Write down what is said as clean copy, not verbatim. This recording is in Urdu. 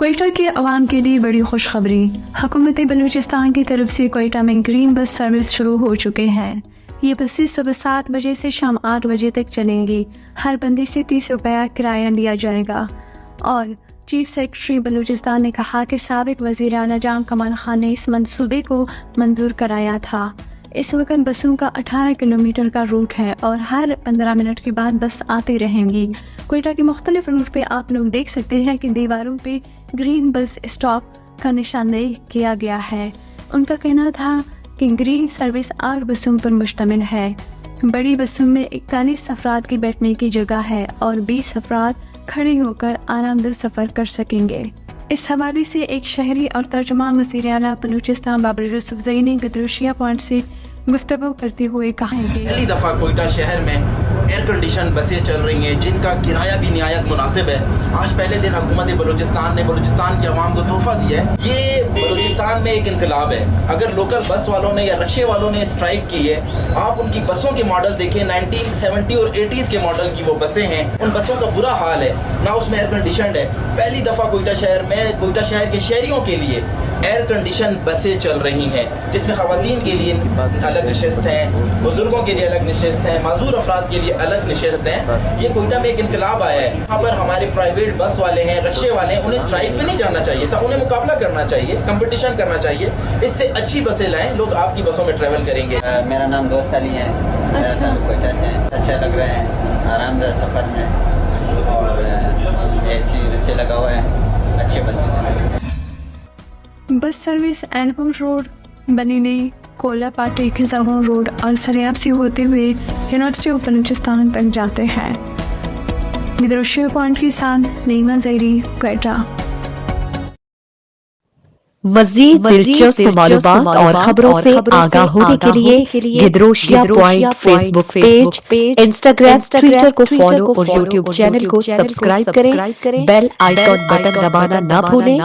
کوئٹہ کے عوام کے لیے بڑی خوشخبری، حکومت بلوچستان کی طرف سے کوئٹہ میں گرین بس سروس شروع ہو چکے ہیں۔ یہ بسیں صبح 7 بجے سے شام 8 بجے تک چلیں گی۔ ہر بندے سے 30 روپیہ کرایہ لیا جائے گا۔ اور چیف سیکرٹری بلوچستان نے کہا کہ سابق وزیر اعلیٰ جام کمال خان نے اس منصوبے کو منظور کرایا تھا۔ اس وقت بسوں کا 18 کلومیٹر کا روٹ ہے اور ہر 15 منٹ کے بعد بس آتی رہیں گی۔ کوئٹہ کے مختلف روٹ پہ آپ لوگ دیکھ سکتے ہیں کہ دیواروں پہ گرین بس اسٹاپ کا نشاندہی کیا گیا ہے۔ ان کا کہنا تھا کہ گرین سروس 8 بسوں پر مشتمل ہے۔ بڑی بسوں میں 41 افراد کی بیٹھنے کی جگہ ہے اور 20 افراد کھڑے ہو کر آرام دہ سفر کر سکیں گے۔ اس حوالے سے ایک شہری اور ترجمان وزیر اعلیٰ بلوچستان بابر یوسفزئی نے گدروشیہ پوائنٹ سے گفتگو کرتے ہوئے کہا کہ پہلی دفعہ کوئٹہ شہر میں ایئر کنڈیشن بسیں چل رہی ہیں جن کا کرایہ بھی نہایت مناسب ہے۔ آج پہلے دن حکومت بلوچستان نے بلوچستان کے عوام کو تحفہ دیا ہے۔ یہ بلوچستان میں ایک انقلاب ہے۔ اگر لوکل بس والوں نے یا رکشے والوں نے اسٹرائک کی ہے، آپ ان کی بسوں کے ماڈل دیکھیں، 1970 اور 80s کے ماڈل کی وہ بسیں ہیں۔ ان بسوں کا برا حال ہے، نہ اس میں ایئر کنڈیشنڈ ہے۔ پہلی دفعہ کوئٹہ شہر میں کوئٹہ شہر کے شہریوں کے لیے ایئر کنڈیشن بسیں چل رہی ہیں، جس میں خواتین کے لیے الگ نشست ہیں، بزرگوں کے لیے الگ نشست ہیں، معذور افراد کے لیے الگ نشست ہیں۔ یہ کوئٹہ میں ایک انقلاب آیا ہے۔ یہاں پر ہمارے پرائیویٹ بس والے ہیں، رکشے والے ہیں، انہیں اسٹرائک پہ نہیں جانا چاہیے تھا، انہیں مقابلہ کرنا چاہیے، کمپٹیشن کرنا چاہیے۔ اس سے اچھی بسیں لائیں، لوگ آپ کی بسوں میں ٹریول کریں گے۔ میرا نام دوست علی ہے، میرا تعلق کوئٹہ سے ہے۔ اچھا لگ رہا ہے، آرام دہ سفر میں، اور اے سی ویسے لگا ہوا ہے، اچھے بسیں ہیں۔ Bus service album road, Balili, کولا پاٹی، خزاں روڈ اور سریاب سے ہوتے ہوئے یونیورسٹی آف بلوچستان تک جاتے ہیں۔ گدروشیہ پوائنٹ کے ساتھ نیما زہری، کوئٹہ۔ مزید دلچسپ معلومات اور خبروں سے آگاہ ہونے کے لیے Gedrosia point Facebook page, Instagram, Twitter کو فالو اور یوٹیوب چینل کو سبسکرائب کریں۔ بیل آئیکن بٹن دبانا نہ بھولیں